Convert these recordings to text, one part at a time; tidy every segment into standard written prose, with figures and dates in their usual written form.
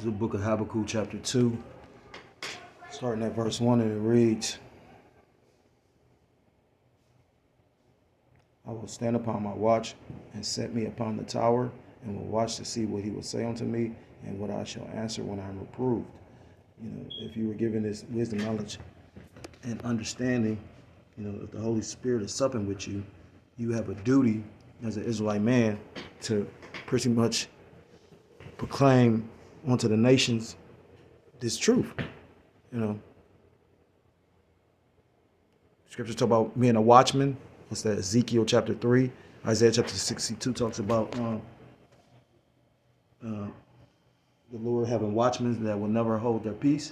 is the book of Habakkuk, chapter 2, starting at verse 1, and it reads, I will stand upon my watch and set me upon the tower, and will watch to see what he will say unto me, and what I shall answer when I am reproved. If you were given this wisdom, knowledge, and understanding, if the Holy Spirit is supping with you, you have a duty as an Israelite man to pretty much proclaim onto the nations this truth. Scriptures talk about being a watchman. What's that? Ezekiel chapter 3. Isaiah chapter 62 talks about the Lord having watchmen that will never hold their peace.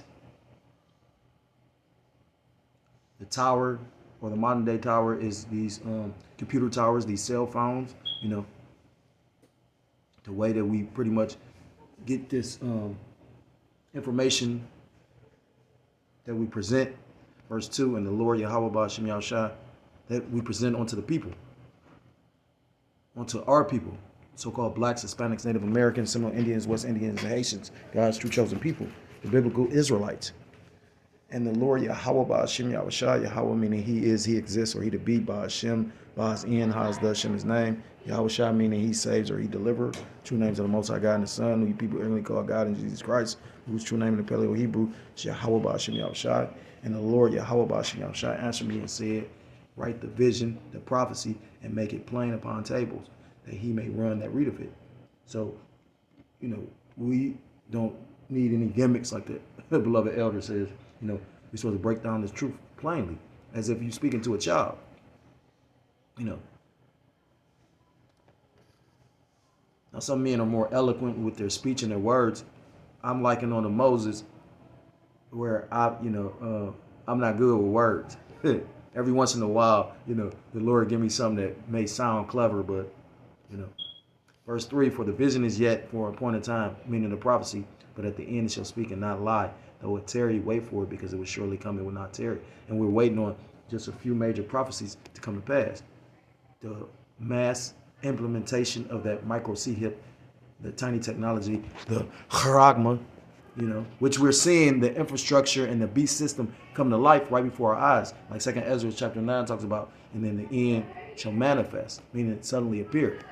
The tower, or the modern day tower, is these computer towers, these cell phones. The way that we pretty much get this information that we present, verse 2, and the Lord Yahweh Ba'ashem Yahushua, that we present onto the people, onto our people, so-called blacks, Hispanics, Native Americans, Seminole Indians, West Indians, and Haitians, God's true chosen people, the biblical Israelites. And the Lord Yahweh Ba'ashem Yahushua, Yahweh meaning he is, he exists, or he to be, Ba'ashem, Ba'as in, Haz, the Hashem his name, Yahushua meaning he saves or he delivers. True names of the Most High God and the Son, who you people ignorantly call God in Jesus Christ, whose true name in the Paleo Hebrew is Yahweh Ba'ashem Yahushua. And the Lord Yahweh Ba'ashem Yahushua answered me and said, write the vision, the prophecy, and make it plain upon tables, that he may run that readeth it. So, we don't need any gimmicks like the beloved elder says. We're supposed to break down this truth plainly, as if you're speaking to a child. Now, some men are more eloquent with their speech and their words. I'm liking on to Moses, where I'm not good with words. Every once in a while, the Lord give me something that may sound clever, but Verse 3, for the vision is yet for a appointed time, meaning the prophecy, but at the end it shall speak and not lie. Though it tarry, wait for it, because it will surely come, it will not tarry. And we're waiting on just a few major prophecies to come to pass. The mass implementation of that micro C-HIP, the tiny technology, the charagma, which we're seeing the infrastructure and the beast system come to life right before our eyes. Like 2nd Ezra chapter 9 talks about, and then the end shall manifest, meaning it suddenly appeared.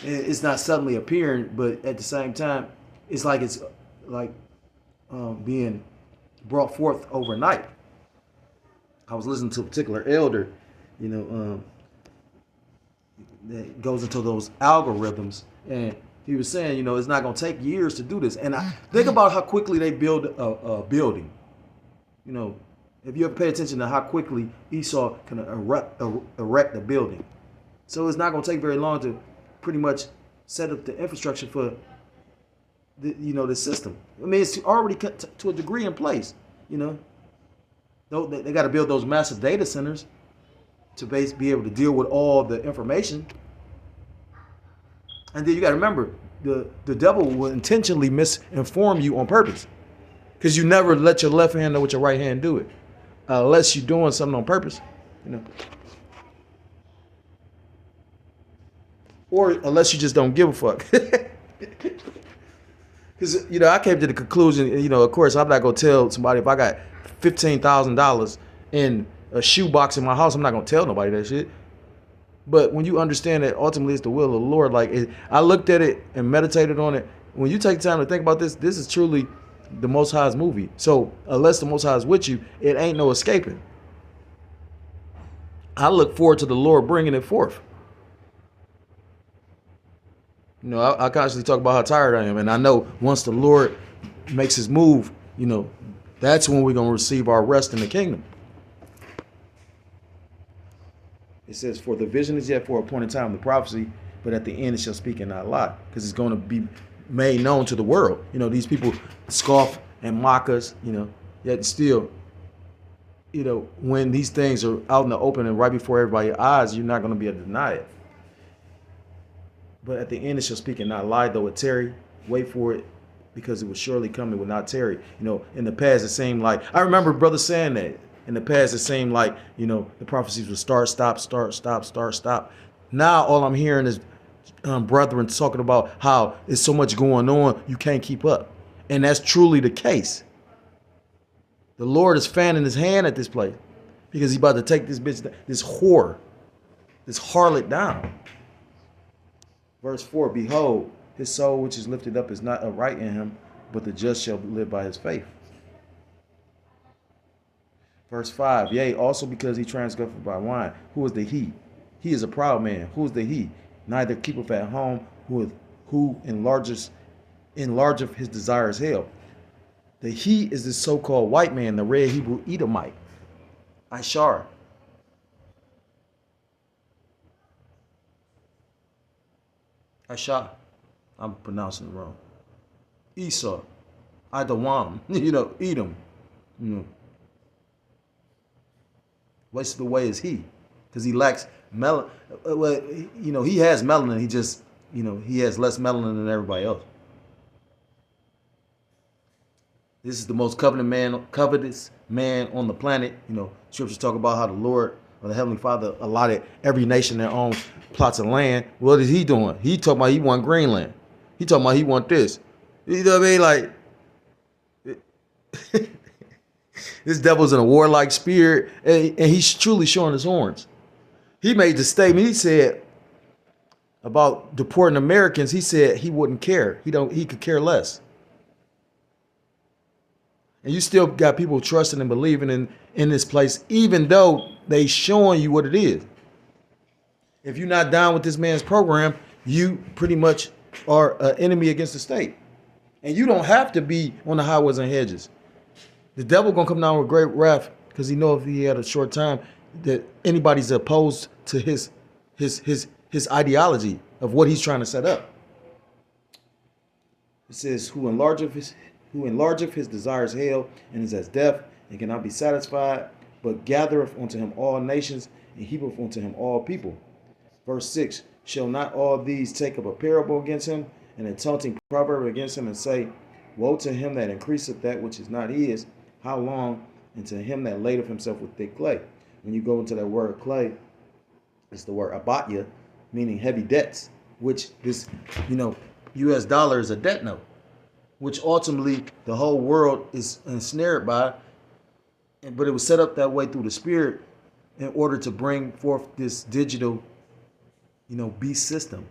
It's not suddenly appearing, but at the same time, it's like being brought forth overnight. I was listening to a particular elder, that goes into those algorithms, and he was saying, it's not going to take years to do this. And I think about how quickly they build a building. If you ever pay attention to how quickly Esau can erect a building. So it's not going to take very long to pretty much set up the infrastructure for the system. I mean, it's already to a degree in place. They got to build those massive data centers to be able to deal with all the information. And then you got to remember, the devil will intentionally misinform you on purpose, because you never let your left hand know what your right hand do it, unless you're doing something on purpose, or unless you just don't give a fuck. Because I came to the conclusion, of course, I'm not gonna tell somebody if I got $15,000 in a shoebox in my house. I'm not gonna tell nobody that shit. But when you understand that ultimately it's the will of the Lord, I looked at it and meditated on it. When you take time to think about this is truly the Most High's movie. So unless the Most High is with you, it ain't no escaping. I look forward to the Lord bringing it forth. I constantly talk about how tired I am, and I know once the Lord makes his move, that's when we're gonna receive our rest in the kingdom. It says, for the vision is yet for a appointed time, the prophecy, but at the end it shall speak and not lie, because it's going to be made known to the world. These people scoff and mock us, yet still, when these things are out in the open and right before everybody's eyes, you're not going to be able to deny it. But at the end it shall speak and not lie, though it tarry, wait for it, because it will surely come, it will not tarry. In the past it seemed like, I remember brothers saying that. In the past, it seemed like, the prophecies would start, stop, start, stop, start, stop. Now, all I'm hearing is brethren talking about how there's so much going on, you can't keep up. And that's truly the case. The Lord is fanning his hand at this place because he's about to take this bitch, this whore, this harlot down. Verse 4, behold, his soul which is lifted up is not upright in him, but the just shall live by his faith. Verse 5, yea, also because he transgressed by wine. Who is the he? He is a proud man. Who is the he? Neither keepeth at home, who enlargeth his desires hell. The he is this so-called white man, the red Hebrew Edomite, Ishar. Ishar, I'm pronouncing it wrong. Esau, Idawam, Edom, Wasted the way is he, because he lacks melanin. Well, he has melanin. He just, he has less melanin than everybody else. This is the most covetous man on the planet. Scriptures talk about how the Lord or the Heavenly Father allotted every nation their own plots of land. What is he doing? He talking about he want Greenland. He talking about he want this. You know what I mean? Like, this devil's in a warlike spirit, and he's truly showing his horns. He made the statement. He said about deporting Americans. He said he wouldn't care. He could care less. And you still got people trusting and believing in this place, even though they showing you what it is. If you're not down with this man's program, you pretty much are an enemy against the state. And you don't have to be on the highways and hedges. The devil gonna come down with great wrath because he know if he had a short time that anybody's opposed to his ideology of what he's trying to set up. It says, who enlargeth his desires hell, and is as deaf, and cannot be satisfied, but gathereth unto him all nations, and heapeth unto him all people. Verse 6, shall not all these take up a parable against him, and a taunting proverb against him, and say, woe to him that increaseth that which is not his, how long? And to him that ladeth himself with thick clay. When you go into that word clay, it's the word abatya, meaning heavy debts, which this, US dollar is a debt note, which ultimately the whole world is ensnared by. But it was set up that way through the Spirit in order to bring forth this digital, beast system.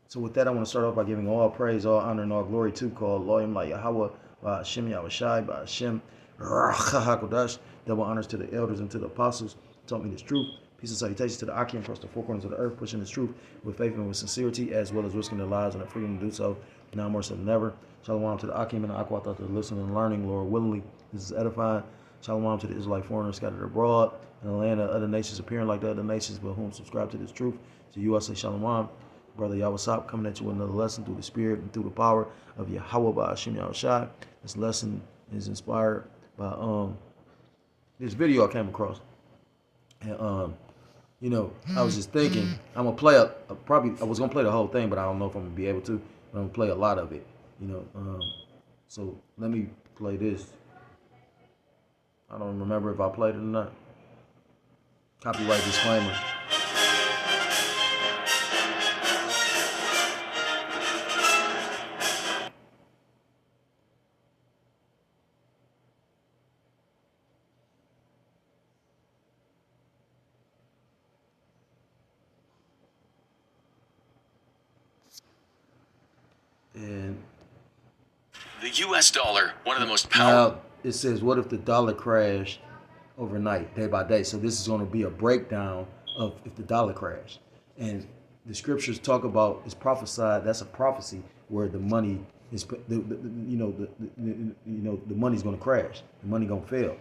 So with that, I want to start off by giving all praise, all honor, and all glory to called Loyim La Yahweh, by Hashem Yahushai, by Hashem Rachahakodash. Double honors to the elders and to the apostles who taught me this truth. Peace and salutations to the Akim across the four corners of the earth, pushing this truth with faith and with sincerity, as well as risking their lives and their freedom to do so, now more so than ever. Shalom to the Akim and the Akwata to listening and learning, Lord willingly. This is edifying. Shalom to the Israelite foreigners scattered abroad in the land of other nations, appearing like the other nations, but whom subscribe to this truth. To you I say Shalom. Brother Yahweh coming at you with another lesson through the Spirit and through the power of Yahweh by Hashem Yahushai. This lesson is inspired by this video I came across. And I was just thinking I'm gonna play I was gonna play the whole thing, but I don't know if I'm gonna be able to. But I'm gonna play a lot of it. So let me play this. I don't remember if I played it or not. Copyright disclaimer. And the U.S. dollar, one of the most powerful. Now it says, what if the dollar crashed overnight, day by day? So this is going to be a breakdown of if the dollar crashed. And the scriptures talk about, it's prophesied, that's a prophecy where the money is, the money's going to crash. The money going to fail.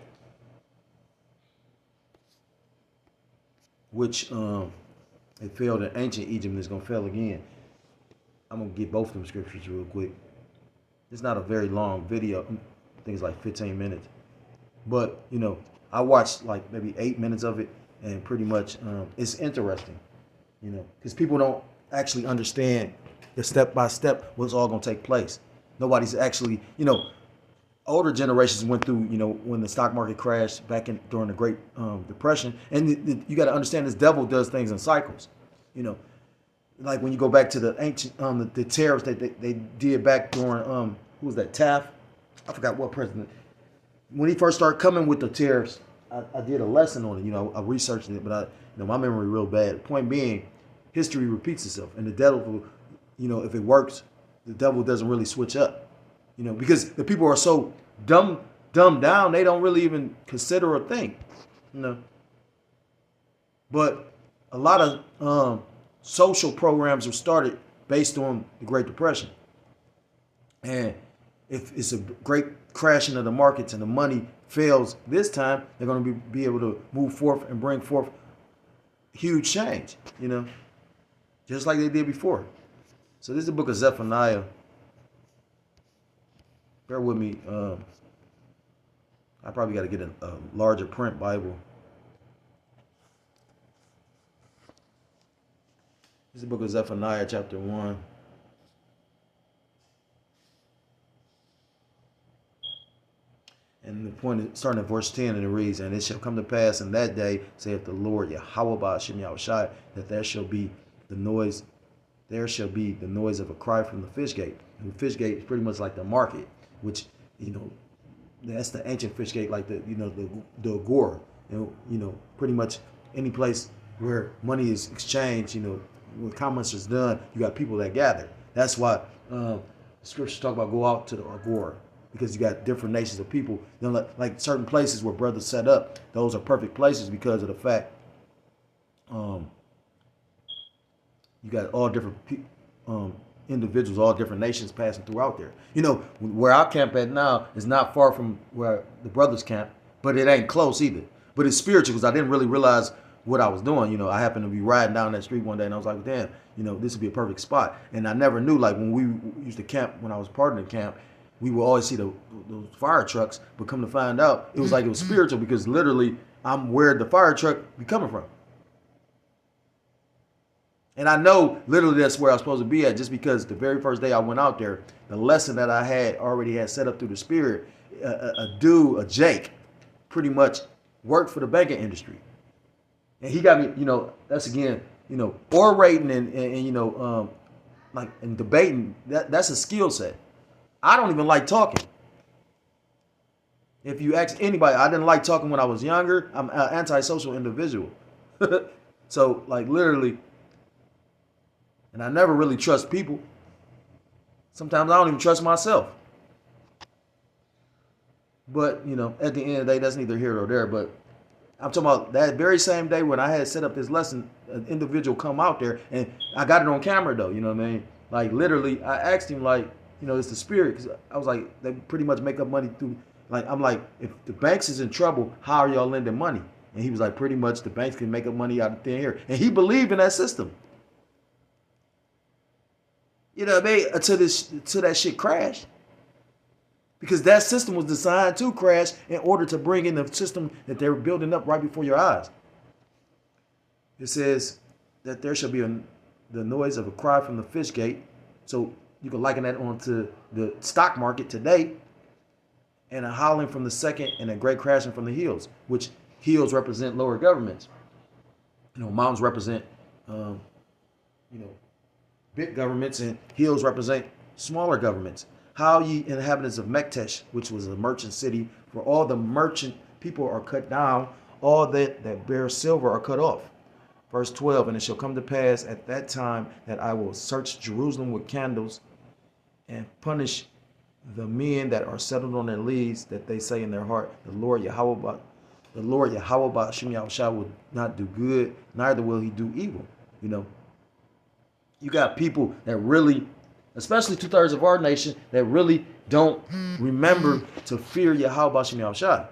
Which it failed in ancient Egypt and it's going to fail again. I'm going to get both of them scriptures real quick. It's not a very long video. I think it's like 15 minutes. But, I watched like maybe 8 minutes of it, and pretty much it's interesting, because people don't actually understand the step-by-step what's all going to take place. Nobody's actually, older generations went through, when the stock market crashed back during the Great Depression. And you got to understand this devil does things in cycles, Like when you go back to the ancient, the tariffs that they did back during who was that, Taft? I forgot what president. When he first started coming with the tariffs, I did a lesson on it. I researched it, but my memory real bad. Point being, history repeats itself, and the devil, if it works, the devil doesn't really switch up. Because the people are so dumbed down, they don't really even consider or think. But a lot of social programs were started based on the Great Depression, and if it's a great crashing of the markets and the money fails this time, they're going to be able to move forth and bring forth huge change, just like they did before. So this is the book of Zephaniah. Bear with me. I probably got to get a larger print Bible. This is the book of Zephaniah, chapter 1. And the point is starting at verse 10, and it reads, "And it shall come to pass in that day, saith the Lord Yahweh Ba'ashem Yahushai, that there shall be the noise of a cry from the fish gate." And the fish gate is pretty much like the market, which, that's the ancient fish gate, like the agora. Pretty much any place where money is exchanged, when commerce is done, you got people that gather. That's why scriptures talk about go out to the agora, because you got different nations of people. Like certain places where brothers set up, those are perfect places because of the fact you got all different individuals, all different nations passing throughout there. Where I camp at now is not far from where the brothers camp, but it ain't close either. But it's spiritual because I didn't really realize what I was doing. I happened to be riding down that street one day and I was like, damn, this would be a perfect spot. And I never knew, like when we used to camp, when I was part of the camp, we would always see those fire trucks, but come to find out, it was like it was spiritual because literally I'm where the fire truck be coming from. And I know literally that's where I was supposed to be at, just because the very first day I went out there, the lesson that I had already had set up through the spirit, a Jake, pretty much worked for the banking industry. And he got me, that's again, orating and like and debating, that's a skill set. I don't even like talking. If you ask anybody, I didn't like talking when I was younger. I'm an antisocial individual. So like literally, and I never really trust people. Sometimes I don't even trust myself. But, at the end of the day, that's neither here nor there. But I'm talking about that very same day when I had set up this lesson, an individual come out there, and I got it on camera though, you know what I mean? Like literally, I asked him like, it's the spirit, because I was like, they pretty much make up money through, like, I'm like, if the banks is in trouble, how are y'all lending money? And he was like, pretty much the banks can make up money out of thin air. And he believed in that system. You know what I mean? Until that shit crashed. Because that system was designed to crash in order to bring in the system that they were building up right before your eyes. It says that there shall be the noise of a cry from the fish gate. So you can liken that onto the stock market today, and a howling from the second, and a great crashing from the hills, which hills represent lower governments. Mountains represent, big governments, and hills represent smaller governments. How ye inhabitants of Mektesh, which was a merchant city, for all the merchant people are cut down, all that bear silver are cut off. Verse 12, and it shall come to pass at that time that I will search Jerusalem with candles and punish the men that are settled on their leads, that they say in their heart, the Lord Yahweh Ba'ashem Yahushai will not do good, neither will he do evil. You got people that really, especially 2/3 of our nation, that really don't remember to fear Yahweh Ba'ashem Yahushai.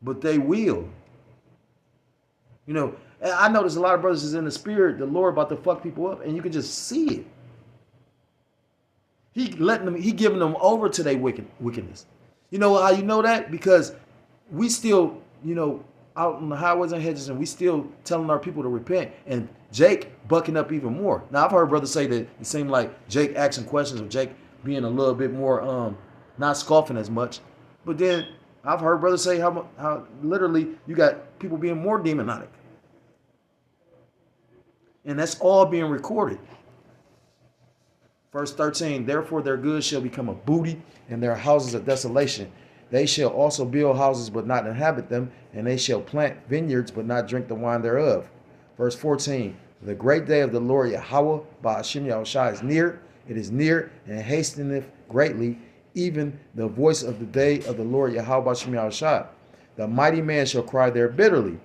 But they will. I notice a lot of brothers is in the spirit, the Lord about to fuck people up, and you can just see it. He giving them over to their wickedness. You know how you know that? Because we still, out on the highways and hedges, and we still telling our people to repent. And Jake bucking up even more. Now I've heard brothers say that it seemed like Jake asking questions, or Jake being a little bit more not scoffing as much. But then I've heard brothers say how literally you got people being more demonic. And that's all being recorded. Verse 13, therefore their goods shall become a booty, and their houses a desolation. They shall also build houses, but not inhabit them, and they shall plant vineyards, but not drink the wine thereof. Verse 14, the great day of the Lord Yahweh Ba'ashim Yahushua is near. It is near, and hasteneth greatly, even the voice of the day of the Lord Yahweh Ba'ashim Yahushua. The mighty man shall cry there bitterly.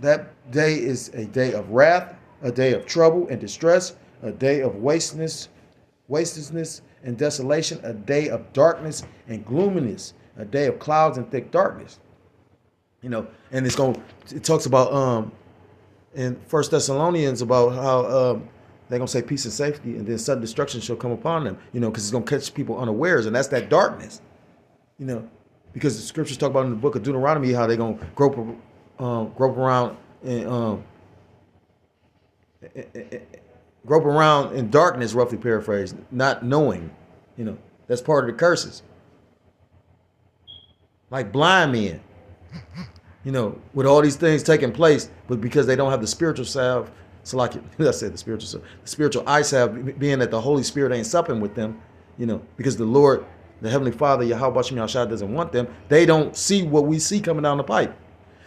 That day is a day of wrath, a day of trouble and distress, a day of wasteness and desolation, a day of darkness and gloominess, a day of clouds and thick darkness. You know, and it talks about in First Thessalonians about how they're gonna say peace and safety, and then sudden destruction shall come upon them. You know, because it's gonna catch people unawares, and that's that darkness. You know, because the scriptures talk about in the book of Deuteronomy how they're gonna grope around and grope around in darkness, roughly paraphrased, not knowing. You know, that's part of the curses. Like blind men, you know, with all these things taking place, but because they don't have the spiritual salve, so like I said, the spiritual eye salve, being that the Holy Spirit ain't supping with them, you know, because the Lord, the Heavenly Father, Yahweh Ba'ashim Yahushua doesn't want them. They don't see what we see coming down the pipe.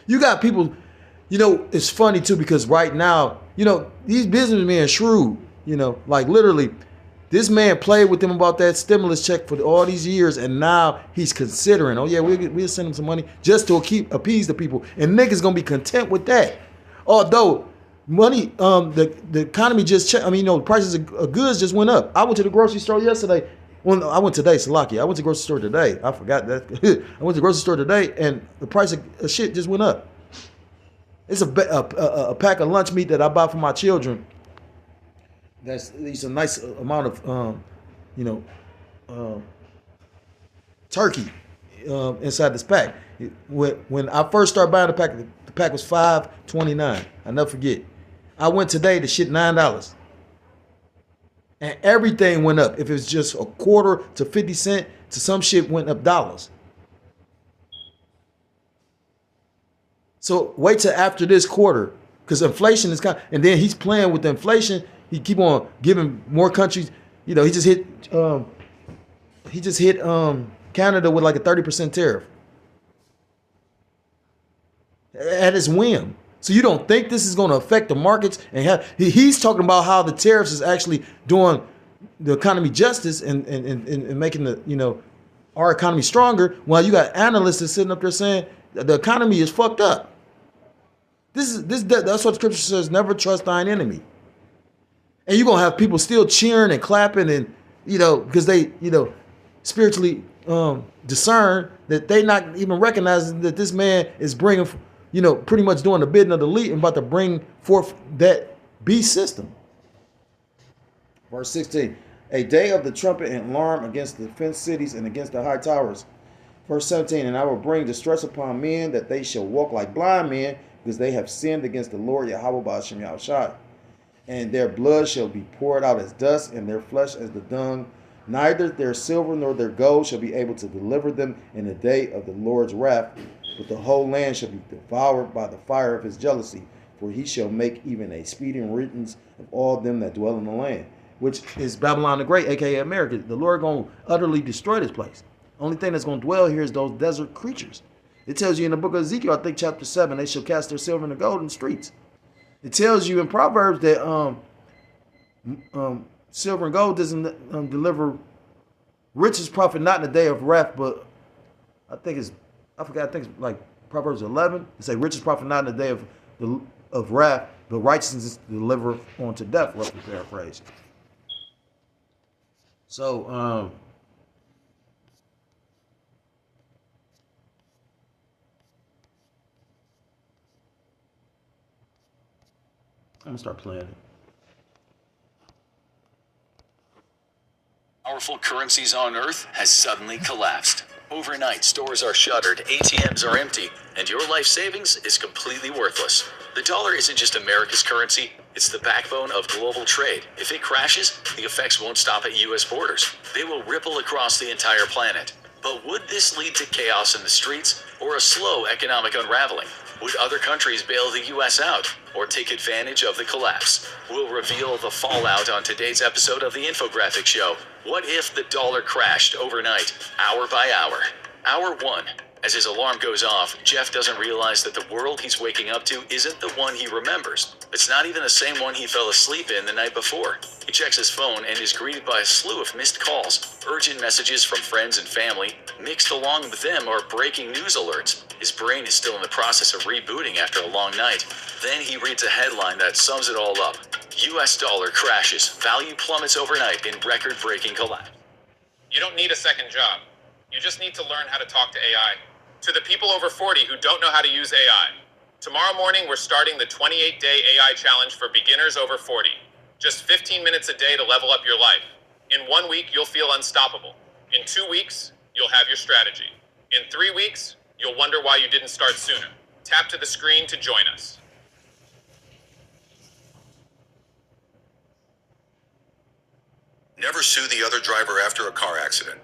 You got people, you know, it's funny too, because right now, you know, these businessmen are shrewd, you know, like literally, this man played with them about that stimulus check for all these years, and now he's considering, oh yeah, we'll send him some money just to appease the people, and niggas gonna be content with that. Although money, the economy just checked. I mean, you know, the prices of goods just went up. I went to the grocery store yesterday. Well, I went today, Salaki. I went to the grocery store today. I forgot that. I went to the grocery store today, and the price of shit just went up. It's a pack of lunch meat that I buy for my children. It's a nice amount of, you know, turkey inside this pack. When I first started buying the pack was $5.29. I'll never forget. I went today to shit $9. And everything went up. If it was just a quarter to 50 cents to some shit went up dollars. So wait till after this quarter, because inflation is and then he's playing with the inflation. He keep on giving more countries, you know, he just hit Canada with like a 30% tariff at his whim. So you don't think this is going to affect the markets? And he's talking about how the tariffs is actually doing the economy justice and making the, you know, our economy stronger, while you got analysts that's sitting up there saying the economy is fucked up. That's what scripture says, never trust thine enemy. And you're going to have people still cheering and clapping and, you know, because they, you know, spiritually discern that they not even recognizing that this man is bringing, you know, pretty much doing the bidding of the elite and about to bring forth that beast system. Verse 16, a day of the trumpet and alarm against the fenced cities and against the high towers. Verse 17, and I will bring distress upon men that they shall walk like blind men, because they have sinned against the Lord Yahweh Ba'ashim Yahushua. And their blood shall be poured out as dust, and their flesh as the dung. Neither their silver nor their gold shall be able to deliver them in the day of the Lord's wrath, but the whole land shall be devoured by the fire of his jealousy, for he shall make even a speeding riddance of all them that dwell in the land, which is Babylon the Great, aka America. The Lord going to utterly destroy this place. Only thing that's going to dwell here is those desert creatures. It tells you in the book of Ezekiel, I think chapter 7, they shall cast their silver and gold in the streets. It tells you in Proverbs that silver and gold doesn't deliver riches profit not in the day of wrath, but I think it's like Proverbs 11. It say riches profit not in the day of wrath, but righteousness deliver unto death, roughly paraphrased. So I'm gonna start playing it. Powerful currencies on Earth has suddenly collapsed. Overnight, stores are shuttered, ATMs are empty, and your life savings is completely worthless. The dollar isn't just America's currency, it's the backbone of global trade. If it crashes, the effects won't stop at US borders. They will ripple across the entire planet. But would this lead to chaos in the streets or a slow economic unraveling? Would other countries bail the US out or take advantage of the collapse? We'll reveal the fallout on today's episode of the Infographic Show. What if the dollar crashed overnight, hour by hour? Hour 1. As his alarm goes off, Jeff doesn't realize that the world he's waking up to isn't the one he remembers. It's not even the same one he fell asleep in the night before. He checks his phone and is greeted by a slew of missed calls, urgent messages from friends and family. Mixed along with them are breaking news alerts. His brain is still in the process of rebooting after a long night. Then he reads a headline that sums it all up. US dollar crashes, value plummets overnight in record-breaking collapse. You don't need a second job. You just need to learn how to talk to AI. To the people over 40 who don't know how to use AI, tomorrow morning we're starting the 28-day AI challenge for beginners over 40. Just 15 minutes a day to level up your life. In 1 week, you'll feel unstoppable. In 2 weeks, you'll have your strategy. In 3 weeks, you'll wonder why you didn't start sooner. Tap to the screen to join us. Never sue the other driver after a car accident.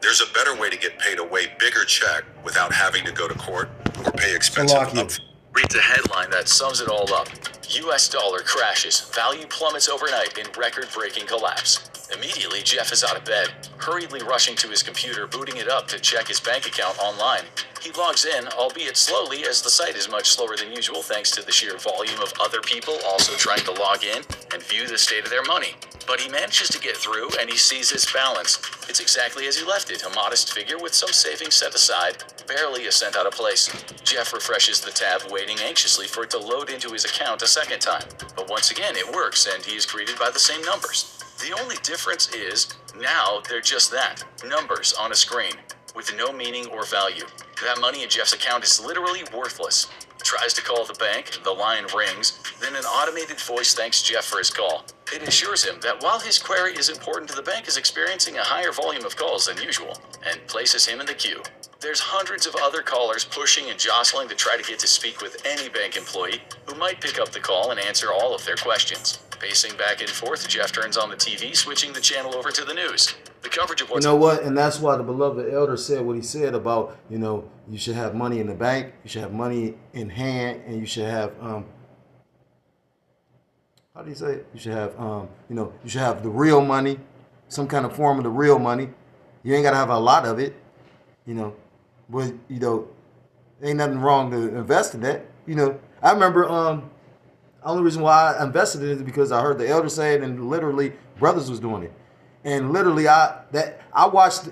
There's a better way to get paid a way bigger check without having to go to court or pay expensive upfront. Reads a headline that sums it all up. US dollar crashes, value plummets overnight in record-breaking collapse. Immediately, Jeff is out of bed, hurriedly rushing to his computer, booting it up to check his bank account online. He logs in, albeit slowly, as the site is much slower than usual thanks to the sheer volume of other people also trying to log in and view the state of their money. But he manages to get through and he sees his balance. It's exactly as he left it, a modest figure with some savings set aside, barely a cent out of place. Jeff refreshes the tab, waiting anxiously for it to load into his account a second time. But once again, it works and he is greeted by the same numbers. The only difference is, now they're just that, numbers on a screen, with no meaning or value. That money in Jeff's account is literally worthless. He tries to call the bank, the line rings, then an automated voice thanks Jeff for his call. It assures him that while his query is important, the bank is experiencing a higher volume of calls than usual, and places him in the queue. There's hundreds of other callers pushing and jostling to try to get to speak with any bank employee who might pick up the call and answer all of their questions. Pacing back and forth, Jeff turns on the TV, switching the channel over to the news. The coverage of what's... You know what? And that's why the beloved elder said what he said about, you should have money in the bank, you should have money in hand, and you should have, how do you say it? You should have, you should have the real money, some kind of form of the real money. You ain't got to have a lot of it, but, ain't nothing wrong to invest in that. I remember, the only reason why I invested in it is because I heard the elder say it, and literally brothers was doing it. And literally I watched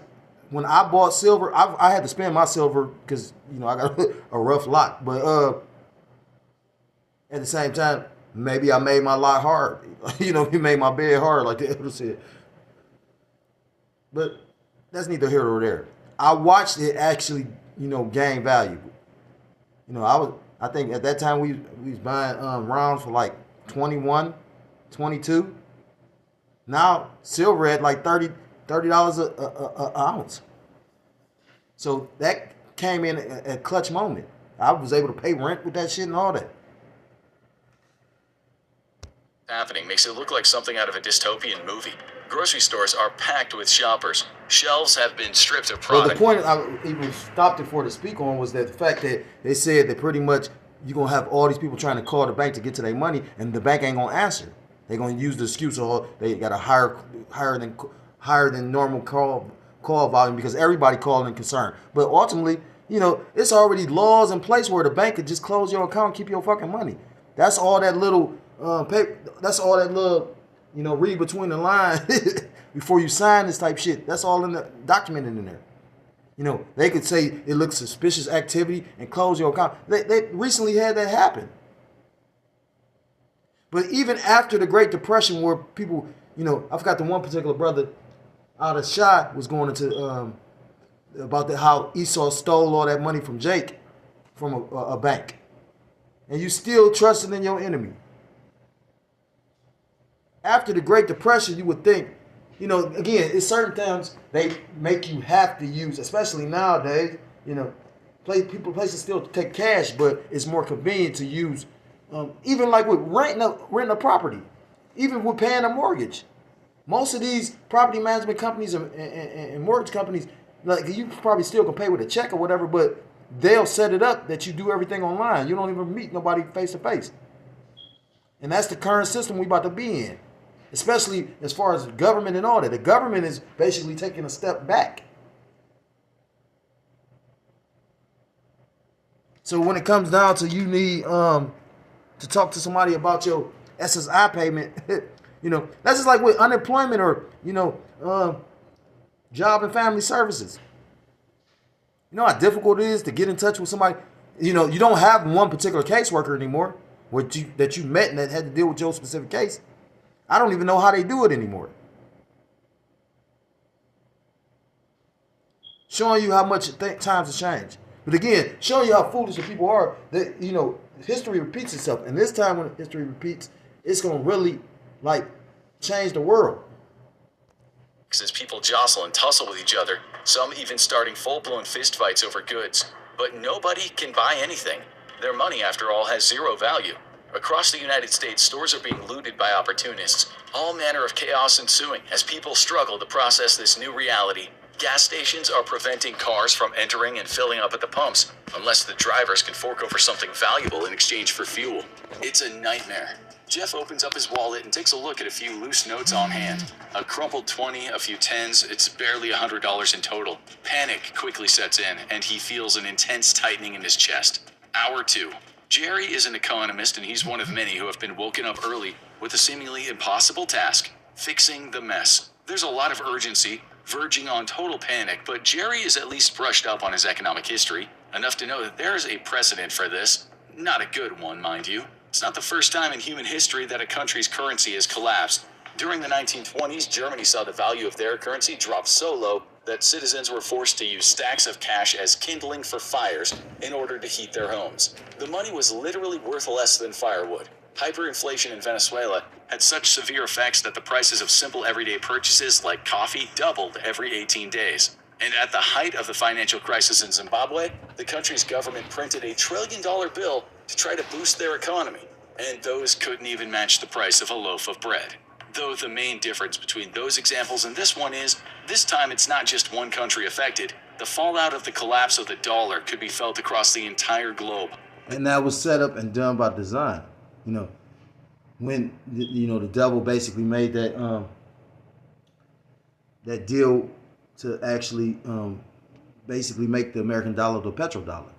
when I bought silver. I had to spend my silver because I got a rough lot. But at the same time, maybe I made my lot hard. He made my bed hard, like the elder said. But that's neither here nor there. I watched it actually, gain value. I think at that time we was buying rounds for like 21, 22. Now silver at like $30 an ounce. So that came in at a clutch moment. I was able to pay rent with that shit and all that. Happening makes it look like something out of a dystopian movie. Grocery stores are packed with shoppers. Shelves have been stripped of Well, product. the point I even stopped it for to speak on was that the fact that they said that pretty much you're going to have all these people trying to call the bank to get to their money, and the bank ain't going to answer. They're going to use the excuse of they got a higher than normal call volume because everybody calling and concerned. But ultimately, it's already laws in place where the bank could just close your account and keep your fucking money. That's all that little paper. That's all that little read between the lines before you sign this type shit. That's all in the documented in there. They could say it looks suspicious activity and close your account. They recently had that happen. But even after the Great Depression, where people, I forgot the one particular brother out of Shah was going into about how Esau stole all that money from Jake from a bank, and you still trusted in your enemy. After the Great Depression, you would think, again, it's certain times they make you have to use, especially nowadays, places still take cash, but it's more convenient to use, even like with renting a property, even with paying a mortgage. Most of these property management companies and mortgage companies, like you probably still can pay with a check or whatever, but they'll set it up that you do everything online. You don't even meet nobody face to face. And that's the current system we about to be in, especially as far as government and all that. The government is basically taking a step back. So when it comes down to you need to talk to somebody about your SSI payment, you know, that's just like with unemployment or, you know, job and family services. You know how difficult it is to get in touch with somebody. You know, you don't have one particular caseworker anymore that you met and that had to deal with your specific case. I don't even know how they do it anymore. Showing you how much times have changed. But again, showing you how foolish the people are, that, you know, history repeats itself. And this time when history repeats, it's going to really, like, change the world. As people jostle and tussle with each other, some even starting full-blown fistfights over goods. But nobody can buy anything. Their money, after all, has zero value. Across the United States, stores are being looted by opportunists. All manner of chaos ensuing as people struggle to process this new reality. Gas stations are preventing cars from entering and filling up at the pumps, unless the drivers can fork over something valuable in exchange for fuel. It's a nightmare. Jeff opens up his wallet and takes a look at a few loose notes on hand. A crumpled 20, a few 10s, it's barely $100 in total. Panic quickly sets in, and he feels an intense tightening in his chest. Hour 2. Jerry is an economist, and he's one of many who have been woken up early with a seemingly impossible task: fixing the mess. There's a lot of urgency, verging on total panic, but Jerry is at least brushed up on his economic history, enough to know that there is a precedent for this. Not a good one, mind you. It's not the first time in human history that a country's currency has collapsed. During the 1920s, Germany saw the value of their currency drop so low that citizens were forced to use stacks of cash as kindling for fires in order to heat their homes. The money was literally worth less than firewood. Hyperinflation in Venezuela had such severe effects that the prices of simple everyday purchases like coffee doubled every 18 days. And at the height of the financial crisis in Zimbabwe, the country's government printed $1 trillion bill to try to boost their economy. And those couldn't even match the price of a loaf of bread. Though the main difference between those examples and this one is, this time it's not just one country affected. The fallout of the collapse of the dollar could be felt across the entire globe. And that was set up and done by design. You know, when, you know, the devil basically made that that deal to actually basically make the American dollar the petrodollar,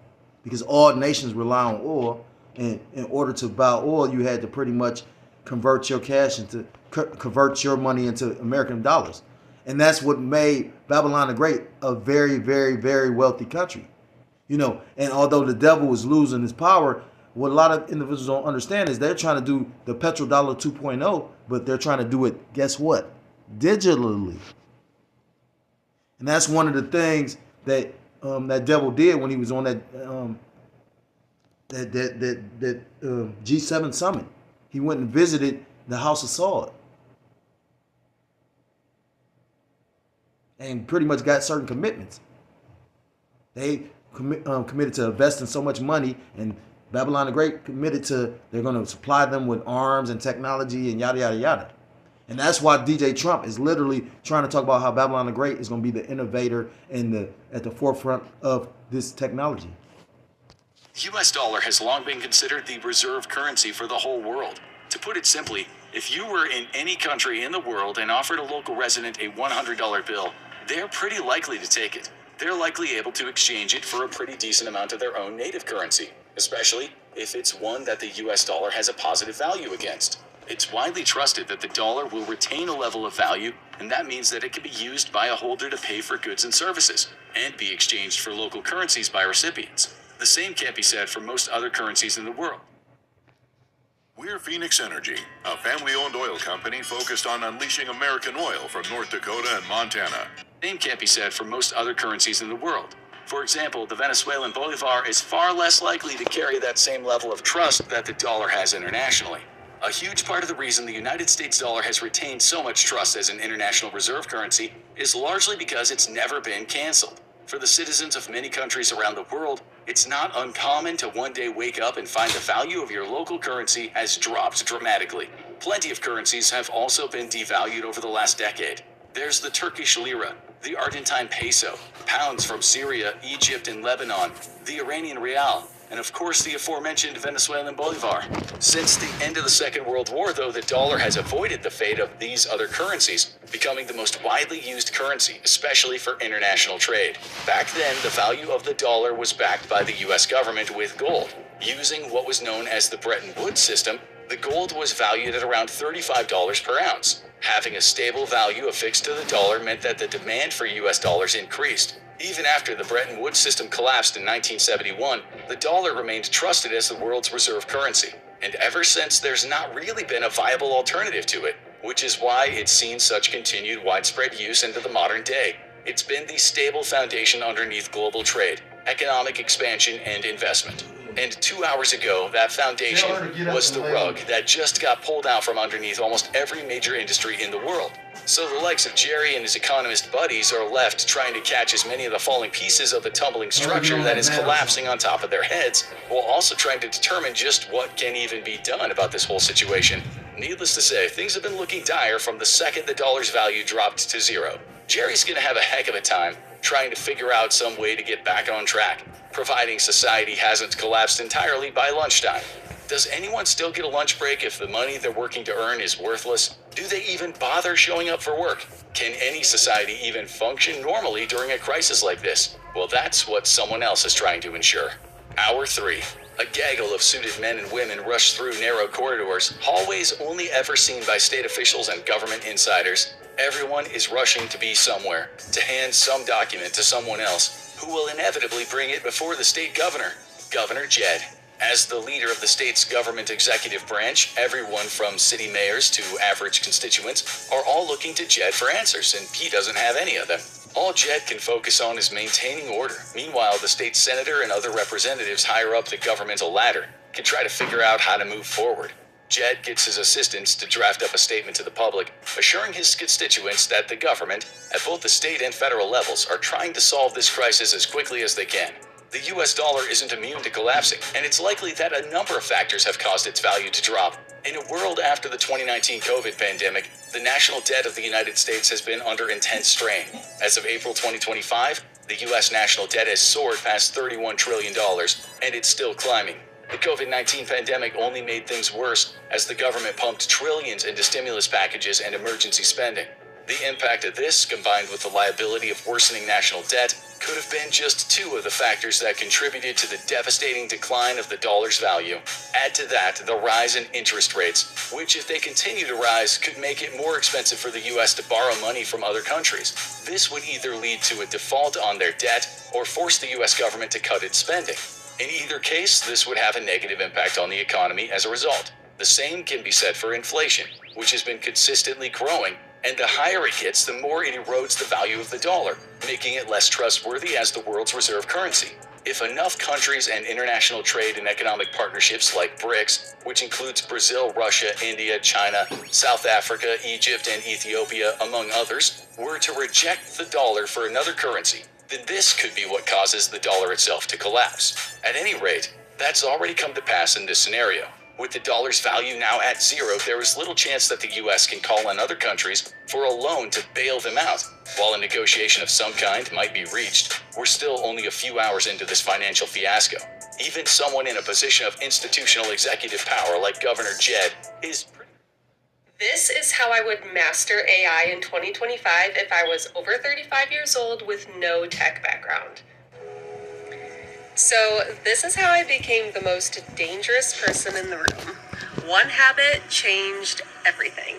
because all nations rely on oil, and in order to buy oil, you had to pretty much convert your cash into convert your money into American dollars, and that's what made Babylon the Great a very, very, very wealthy country. You know, and although the devil was losing his power, what a lot of individuals don't understand is they're trying to do the petrodollar 2.0, but they're trying to do it, guess what? Digitally. And that's one of the things that that devil did when he was on that G7 summit. He went and visited the House of Saud and pretty much got certain commitments. They committed to invest in so much money, and Babylon the Great committed to they're going to supply them with arms and technology and yada, yada, yada. And that's why DJ Trump is literally trying to talk about how Babylon the Great is going to be the innovator and at the forefront of this technology. The US dollar has long been considered the reserve currency for the whole world. To put it simply, if you were in any country in the world and offered a local resident a $100 bill, they're pretty likely to take it. They're likely able to exchange it for a pretty decent amount of their own native currency, especially if it's one that the US dollar has a positive value against. It's widely trusted that the dollar will retain a level of value, and that means that it can be used by a holder to pay for goods and services, and be exchanged for local currencies by recipients. The same can't be said for most other currencies in the world. We're Phoenix Energy, a family-owned oil company focused on unleashing American oil from North Dakota and Montana. Same can't be said for most other currencies in the world. For example, the Venezuelan bolivar is far less likely to carry that same level of trust that the dollar has internationally. A huge part of the reason the United States dollar has retained so much trust as an international reserve currency is largely because it's never been canceled. For the citizens of many countries around the world, it's not uncommon to one day wake up and find the value of your local currency has dropped dramatically. Plenty of currencies have also been devalued over the last decade. There's the Turkish lira, the Argentine peso, pounds from Syria, Egypt, and Lebanon, the Iranian rial, and of course the aforementioned Venezuelan bolivar. Since the end of the Second World War, though, the dollar has avoided the fate of these other currencies, becoming the most widely used currency, especially for international trade. Back then, the value of the dollar was backed by the US government with gold. Using what was known as the Bretton Woods system, the gold was valued at around $35 per ounce. Having a stable value affixed to the dollar meant that the demand for US dollars increased. Even after the Bretton Woods system collapsed in 1971, the dollar remained trusted as the world's reserve currency. And ever since, there's not really been a viable alternative to it, which is why it's seen such continued widespread use into the modern day. It's been the stable foundation underneath global trade, economic expansion, and investment. And 2 hours ago, that foundation was the rug that just got pulled out from underneath almost every major industry in the world. So the likes of Jerry and his economist buddies are left trying to catch as many of the falling pieces of the tumbling structure that is collapsing on top of their heads, while also trying to determine just what can even be done about this whole situation. Needless to say, things have been looking dire from the second the dollar's value dropped to zero. Jerry's gonna have a heck of a time trying to figure out some way to get back on track, providing society hasn't collapsed entirely by lunchtime. Does anyone still get a lunch break if the money they're working to earn is worthless? Do they even bother showing up for work? Can any society even function normally during a crisis like this? Well, that's what someone else is trying to ensure. Hour 3. A gaggle of suited men and women rush through narrow corridors, hallways only ever seen by state officials and government insiders. Everyone is rushing to be somewhere, to hand some document to someone else, who will inevitably bring it before the state governor, Governor Jed. As the leader of the state's government executive branch, everyone from city mayors to average constituents are all looking to Jed for answers, and he doesn't have any of them. All Jed can focus on is maintaining order. Meanwhile, the state senator and other representatives higher up the governmental ladder can try to figure out how to move forward. Jed gets his assistants to draft up a statement to the public, assuring his constituents that the government, at both the state and federal levels, are trying to solve this crisis as quickly as they can. The US dollar isn't immune to collapsing, and it's likely that a number of factors have caused its value to drop. In a world after the 2019 COVID pandemic, the national debt of the United States has been under intense strain. As of April 2025, the US national debt has soared past $31 trillion, and it's still climbing. The COVID-19 pandemic only made things worse as the government pumped trillions into stimulus packages and emergency spending. The impact of this, combined with the liability of worsening national debt, could have been just two of the factors that contributed to the devastating decline of the dollar's value. Add to that the rise in interest rates, which, if they continue to rise, could make it more expensive for the US to borrow money from other countries. This would either lead to a default on their debt or force the US government to cut its spending. In either case, this would have a negative impact on the economy as a result. The same can be said for inflation, which has been consistently growing, and the higher it gets, the more it erodes the value of the dollar, making it less trustworthy as the world's reserve currency. If enough countries and international trade and economic partnerships like BRICS, which includes Brazil, Russia, India, China, South Africa, Egypt, and Ethiopia, among others, were to reject the dollar for another currency, then this could be what causes the dollar itself to collapse. At any rate, that's already come to pass in this scenario. With the dollar's value now at zero, there is little chance that the US can call on other countries for a loan to bail them out. While a negotiation of some kind might be reached, we're still only a few hours into this financial fiasco. Even someone in a position of institutional executive power like Governor Jed is This is how I would master AI in 2025 if I was over 35 years old with no tech background. So this is how I became the most dangerous person in the room. One habit changed everything.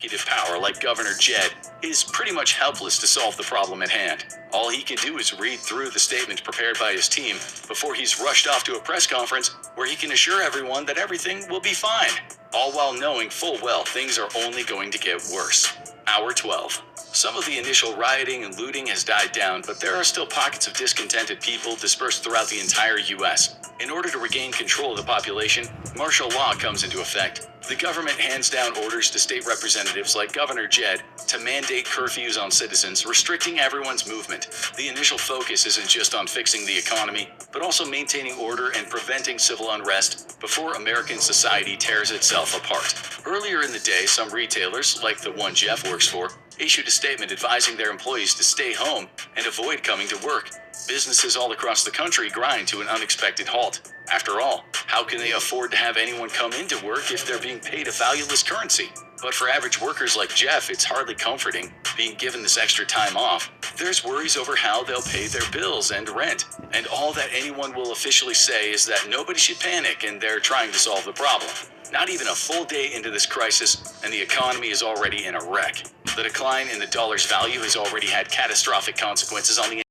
executive power like Governor Jed is pretty much helpless to solve the problem at hand. All he can do is read through the statements prepared by his team before he's rushed off to a press conference where he can assure everyone that everything will be fine, all while knowing full well things are only going to get worse. Hour 12. Some of the initial rioting and looting has died down, but there are still pockets of discontented people dispersed throughout the entire U.S. In order to regain control of the population, martial law comes into effect. The government hands down orders to state representatives like Governor Jed to mandate curfews on citizens, restricting everyone's movement. The initial focus isn't just on fixing the economy, but also maintaining order and preventing civil unrest before American society tears itself apart. Earlier in the day, some retailers, like the one Jeff works for, issued a statement advising their employees to stay home and avoid coming to work. Businesses all across the country grind to an unexpected halt. After all, how can they afford to have anyone come into work if they're being paid a valueless currency? But for average workers like Jeff, it's hardly comforting being given this extra time off. There's worries over how they'll pay their bills and rent, and all that anyone will officially say is that nobody should panic and they're trying to solve the problem. Not even a full day into this crisis, and the economy is already in a wreck. The decline in the dollar's value has already had catastrophic consequences on the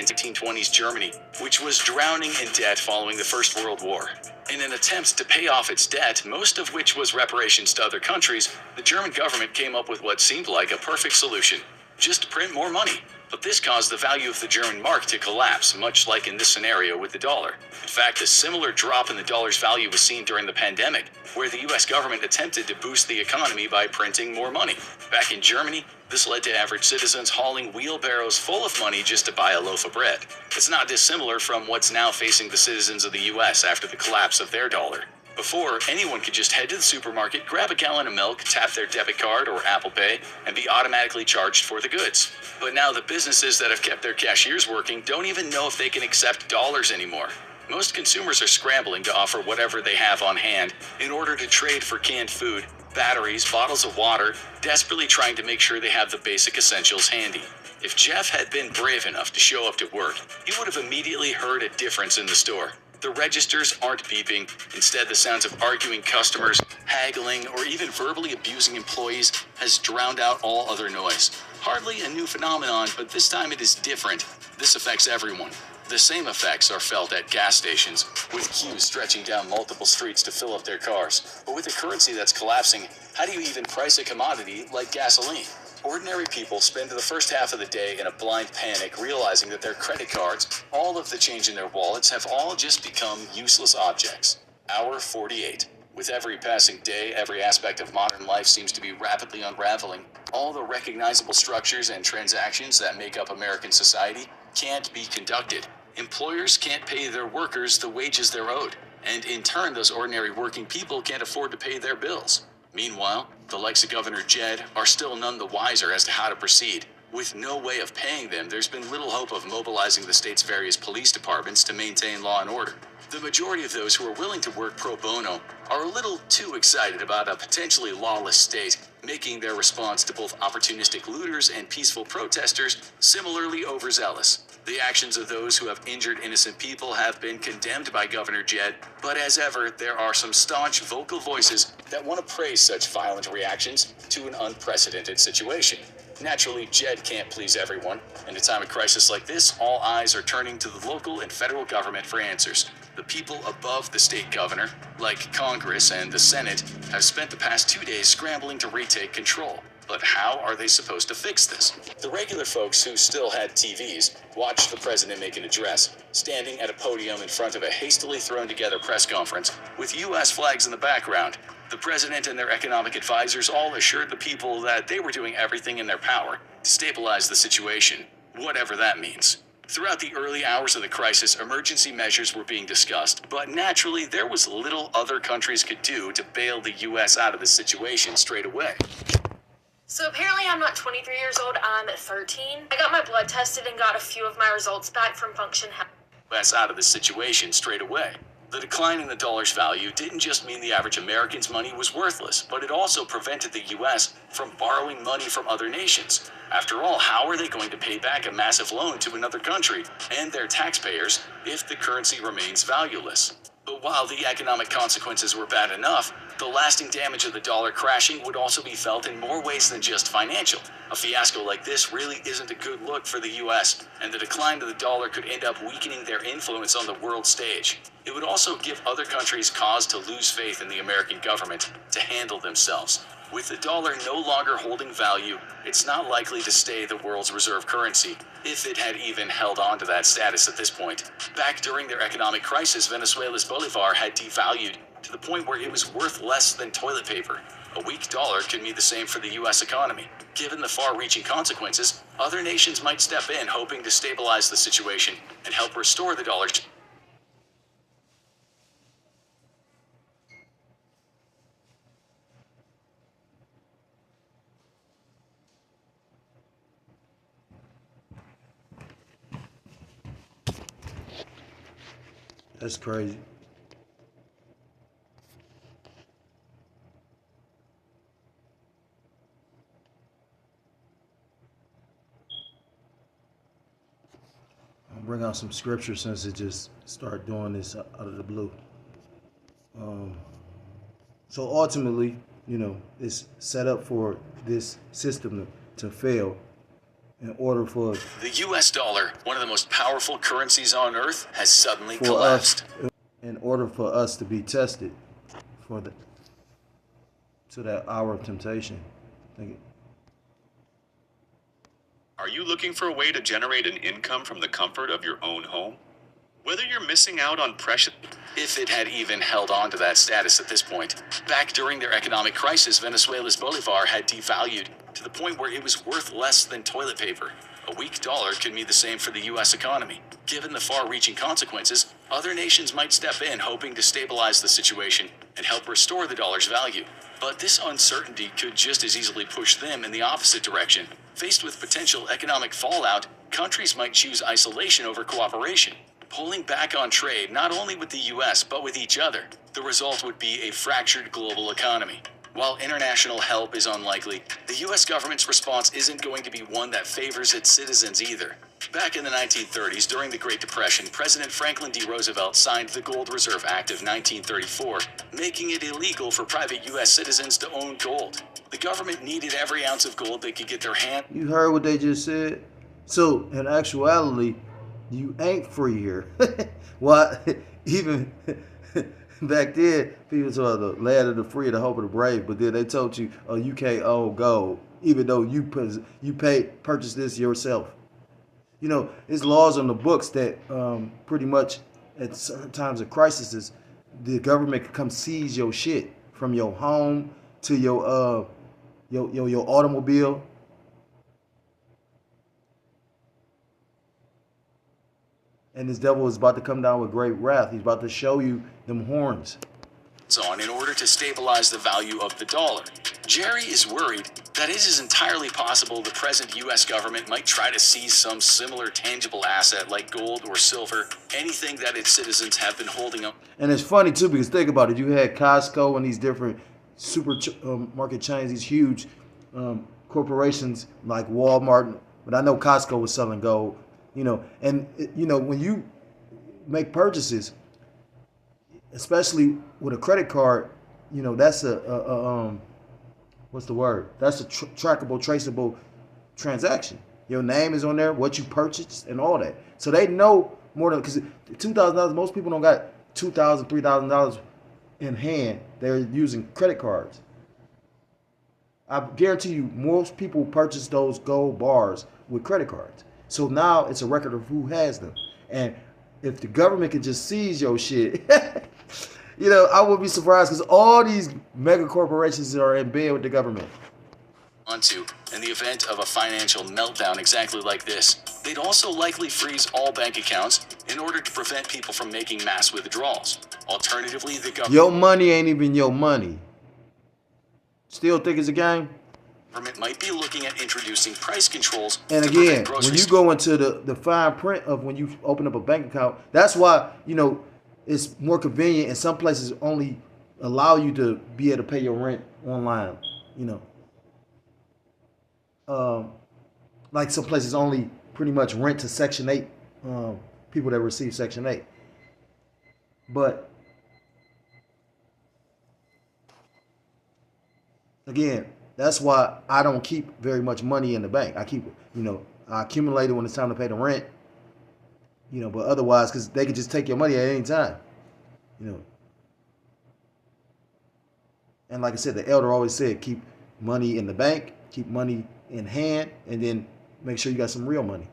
1920s Germany, which was drowning in debt following the First World War. In an attempt to pay off its debt, most of which was reparations to other countries, the German government came up with what seemed like a perfect solution: just print more money. But this caused the value of the German mark to collapse, much like in this scenario with the dollar. In fact, a similar drop in the dollar's value was seen during the pandemic, where the US government attempted to boost the economy by printing more money. Back in Germany, this led to average citizens hauling wheelbarrows full of money just to buy a loaf of bread. It's not dissimilar from what's now facing the citizens of the US after the collapse of their dollar. Before, anyone could just head to the supermarket, grab a gallon of milk, tap their debit card or Apple Pay, and be automatically charged for the goods. But now the businesses that have kept their cashiers working don't even know if they can accept dollars anymore. Most consumers are scrambling to offer whatever they have on hand in order to trade for canned food, batteries, bottles of water, desperately trying to make sure they have the basic essentials handy. If Jeff had been brave enough to show up to work, he would have immediately heard a difference in the store. The registers aren't beeping. Instead, the sounds of arguing customers, haggling, or even verbally abusing employees has drowned out all other noise. Hardly a new phenomenon, but this time it is different. This affects everyone. The same effects are felt at gas stations, with queues stretching down multiple streets to fill up their cars. But with a currency that's collapsing, how do you even price a commodity like gasoline? Ordinary people spend the first half of the day in a blind panic, realizing that their credit cards, all of the change in their wallets, have all just become useless objects. Hour 48. With every passing day, every aspect of modern life seems to be rapidly unraveling. All the recognizable structures and transactions that make up American society can't be conducted. Employers can't pay their workers the wages they're owed, and in turn, those ordinary working people can't afford to pay their bills. Meanwhile, the likes of Governor Jed are still none the wiser as to how to proceed. With no way of paying them, there's been little hope of mobilizing the state's various police departments to maintain law and order. The majority of those who are willing to work pro bono are a little too excited about a potentially lawless state, making their response to both opportunistic looters and peaceful protesters similarly overzealous. The actions of those who have injured innocent people have been condemned by Governor Jed, but as ever, there are some staunch vocal voices that want to praise such violent reactions to an unprecedented situation. Naturally, Jed can't please everyone. In a time of crisis like this, all eyes are turning to the local and federal government for answers. The people above the state governor, like Congress and the Senate, have spent the past 2 days scrambling to retake control. But how are they supposed to fix this? The regular folks who still had TVs watched the president make an address, standing at a podium in front of a hastily thrown together press conference with U.S. flags in the background. The president and their economic advisors all assured the people that they were doing everything in their power to stabilize the situation, whatever that means. Throughout the early hours of the crisis, emergency measures were being discussed, but naturally there was little other countries could do to bail the U.S. out of the situation straight away. So apparently I'm not 23 years old, I'm 13. I got my blood tested and got a few of my results back from Function Health. U.S. out of the situation straight away. The decline in the dollar's value didn't just mean the average American's money was worthless, but it also prevented the U.S. from borrowing money from other nations. After all, how are they going to pay back a massive loan to another country and their taxpayers if the currency remains valueless? But while the economic consequences were bad enough, the lasting damage of the dollar crashing would also be felt in more ways than just financial. A fiasco like this really isn't a good look for the US, and the decline of the dollar could end up weakening their influence on the world stage. It would also give other countries cause to lose faith in the American government to handle themselves. With the dollar no longer holding value, it's not likely to stay the world's reserve currency, if it had even held on to that status at this point. Back during their economic crisis, Venezuela's bolivar had devalued to the point where it was worth less than toilet paper. A weak dollar can mean the same for the U.S. economy. Given the far-reaching consequences, other nations might step in hoping to stabilize the situation and help restore the dollar. That's crazy. I'll bring out some scripture since it just started doing this out of the blue. So ultimately, it's set up for this system to fail in order for The US dollar, one of the most powerful currencies on earth, has suddenly for collapsed. us, in order for us to be tested to that hour of temptation. Are you looking for a way to generate an income from the comfort of your own home? Whether you're missing out on precious... If it had even held on to that status at this point. Back during their economic crisis, Venezuela's bolivar had devalued to the point where it was worth less than toilet paper. A weak dollar could mean the same for the U.S. economy. Given the far-reaching consequences, other nations might step in hoping to stabilize the situation and help restore the dollar's value. But this uncertainty could just as easily push them in the opposite direction. Faced with potential economic fallout, countries might choose isolation over cooperation, pulling back on trade not only with the US but with each other. The result would be a fractured global economy. While international help is unlikely, the US government's response isn't going to be one that favors its citizens either. Back in the 1930s, during the Great Depression, President Franklin D. Roosevelt signed the Gold Reserve Act of 1934, making it illegal for private US citizens to own gold. The government needed every ounce of gold they could get their hand. You heard what they just said? So, in actuality, you ain't free here. Well, even back then, people told the land of the free and the hope of the brave, but then they told you, oh, you can't own gold, even though you purchase this yourself. It's laws on the books that pretty much at certain times of crises, the government can come seize your shit from your home to your automobile. And this devil is about to come down with great wrath. He's about to show you them horns. On in order to stabilize the value of the dollar. Jerry is worried that it is entirely possible the present U.S. government might try to seize some similar tangible asset like gold or silver, anything that its citizens have been holding up. And it's funny too, because think about it. You had Costco and these different market chains, these huge corporations like Walmart, but I know Costco was selling gold. And when you make purchases, especially with a credit card, that's what's the word? That's a trackable, traceable transaction. Your name is on there, what you purchased, and all that. So they know more than, because $2,000, most people don't got $2,000, $3,000 in hand. They're using credit cards. I guarantee you, most people purchase those gold bars with credit cards. So now it's a record of who has them. And if the government can just seize your shit, I would be surprised, because all these mega corporations are in bed with the government. In the event of a financial meltdown exactly like this, they'd also likely freeze all bank accounts in order to prevent people from making mass withdrawals. Alternatively, the Your money ain't even your money. Still think it's a game? government might be looking at introducing price controls. And again, when you go into the fine print of when you open up a bank account, that's why, it's more convenient, and some places only allow you to be able to pay your rent online, like some places only pretty much rent to Section 8, people that receive Section 8. But again, that's why I don't keep very much money in the bank. I keep it, I accumulate it when it's time to pay the rent, but otherwise, because they could just take your money at any time, And like I said, the elder always said, keep money in the bank, keep money in hand, and then make sure you got some real money.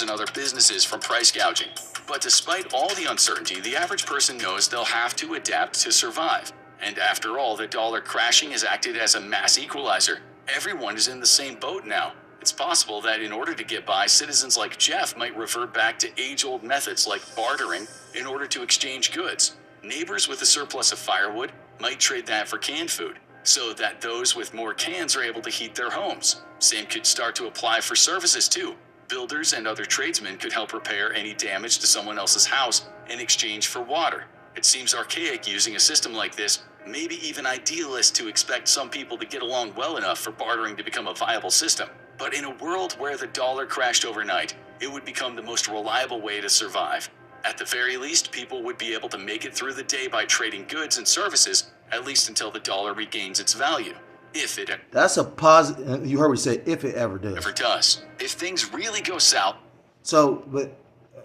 And other businesses from price gouging. But despite all the uncertainty, the average person knows they'll have to adapt to survive. And after all, the dollar crashing has acted as a mass equalizer. Everyone is in the same boat now. It's possible that in order to get by, citizens like Jeff might revert back to age-old methods like bartering in order to exchange goods. Neighbors with a surplus of firewood might trade that for canned food, so that those with more cans are able to heat their homes. Same could start to apply for services too. Builders and other tradesmen could help repair any damage to someone else's house in exchange for water. It seems archaic using a system like this, maybe even idealist to expect some people to get along well enough for bartering to become a viable system. But in a world where the dollar crashed overnight, it would become the most reliable way to survive. At the very least, people would be able to make it through the day by trading goods and services, at least until the dollar regains its value. If it That's a positive. You heard me say if it ever does. ever does. If things really go south, So, but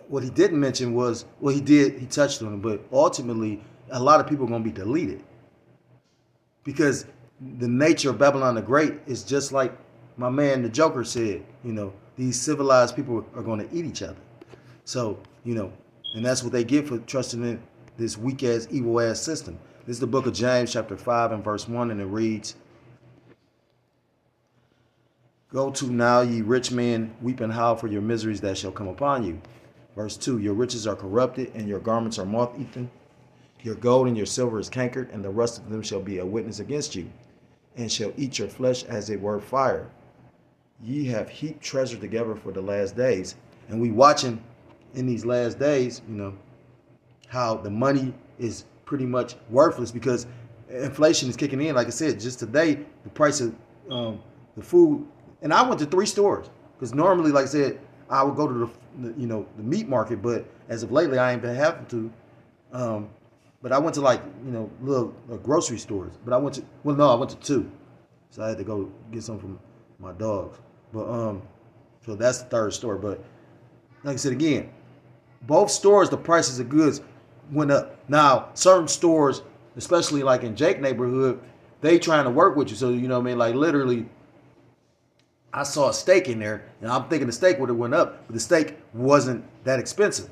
what he didn't mention was, well, he touched on it, but ultimately, a lot of people are going to be deleted. Because the nature of Babylon the Great is just like my man, the Joker, said, these civilized people are going to eat each other. So, and that's what they get for trusting in this weak-ass, evil-ass system. This is the book of James, chapter 5 and verse 1, and it reads, "Go to now, ye rich men, weep and howl for your miseries that shall come upon you." Verse 2, "Your riches are corrupted, and your garments are moth-eaten. Your gold and your silver is cankered, and the rust of them shall be a witness against you, and shall eat your flesh as it were fire. Ye have heaped treasure together for the last days." And we watching in these last days, how the money is pretty much worthless because inflation is kicking in. Like I said, just today, the price of the food, and I went to 3 stores because normally, like I said, I would go to the meat market, but as of lately, I ain't been having to. But I went to little grocery stores. But I went to 2, so I had to go get some from my dogs. But so that's the 3rd store. But like I said again, both stores, the prices of goods went up. Now, certain stores, especially like in Jake neighborhood, they trying to work with you. So, like literally, I saw a steak in there, and I'm thinking the steak would have went up, but the steak wasn't that expensive.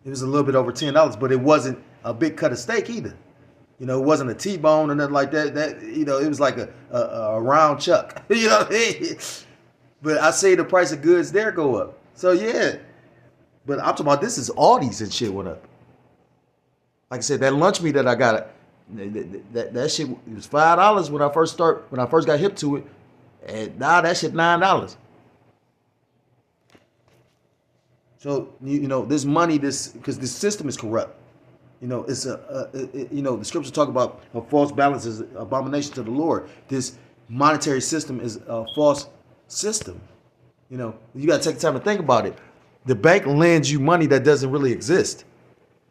It was a little bit over $10, but it wasn't a big cut of steak either. It wasn't a T-bone or nothing like that. It was like a round chuck. You know what I mean? But I see the price of goods there go up. So yeah. But I'm talking about this is Aldi's and shit went up. Like I said, that lunch meat that I got, that shit it was $5 when I first got hip to it, and now that shit $9. So this money, because this system is corrupt. It's the scriptures talk about a false balance is abomination to the Lord. This monetary system is a false system. You got to take the time to think about it. The bank lends you money that doesn't really exist.